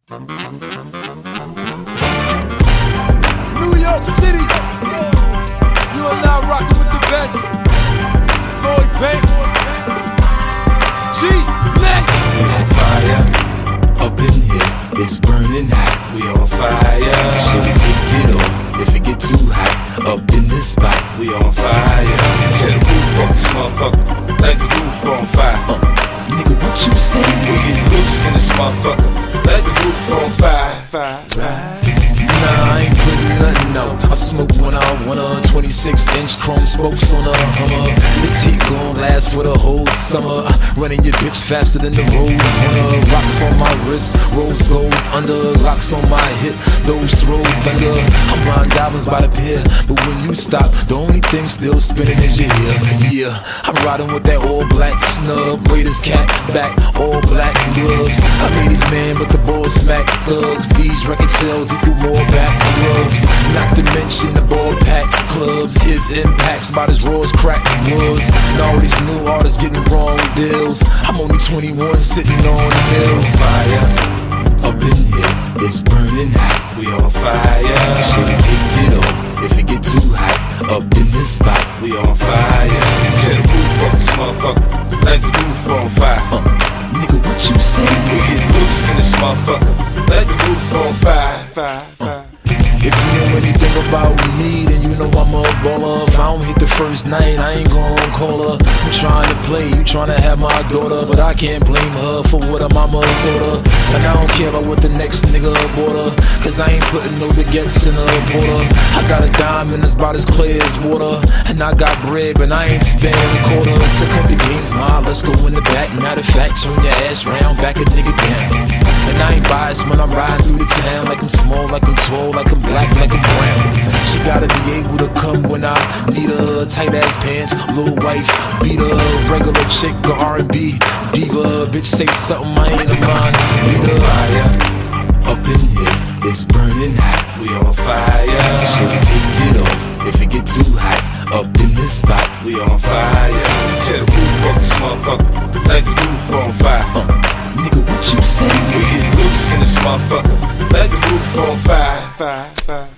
New York City, you are now rocking with the best. Lloyd Banks, G-Neck. We on fire, up in here, it's burning hot. We on fire, should we take it off if it get too hot? Up in this spot, we on fire. Tear the roof off this motherfucker, like the roof on fire. Nigga, what you say? We get loose in this motherfucker, like the roof on fire. Nah, I ain't putting nothing out. I smoke when I want a 26-inch chrome spokes on a Hummer. This heat gon' last for the whole summer. Running your bitch faster than the road runner. Rocks on my wrist, rose gold under. Locks on my hip, those throw thunder. I'm riding diamonds by the pier, but when you stop, the only thing still spinning is your ear. Yeah, I'm riding with that all black snub. Raiders cap back, all black gloves. I made these man, but the ball smack thugs. These record sales equal more back rubs. Not to mention the ball pack clubs. His impacts about as raw as crack was. And all these new artists getting wrong deals. I'm only 21 sitting on the hills. Fire, up in here, it's burning hot. We on fire, should we take it off if it get too hot? Up in this spot, we on fire. Tear the roof off this motherfucker, like the roof on fire. Nigga, what you say? We get loose in this motherfucker, like the roof on fire. If you know anything about me, then you know I'm a baller. If I don't hit the first night, I ain't gon' call her. I'm trying to play, you trying to have my daughter, but I can't blame her for what her mama told her. And I don't care about what the next nigga bought her, cause I ain't putting no baguettes in her border. I got a diamond that's about as clear as water, and I got bread, but I ain't spending a quarter. So cut the games, ma, let's go in the back. Matter of fact, turn your ass round, back a nigga down. And I ain't biased when I'm riding through the town. Like I'm small, like I'm tall, like I'm black, like I'm brown. She gotta be able to come when I need her. Tight ass pants, little wife, beat her. Regular chick or R&B diva. Bitch say something, I ain't a mind reader. Fire, up in here, it's burning hot. We on fire, should we take it off if it get too hot? Up in this spot, we on fire. Tear the roof off this motherfucker, like the roof on fire. Nigga, what you say? We get loose in this motherfucker, like the roof on fire.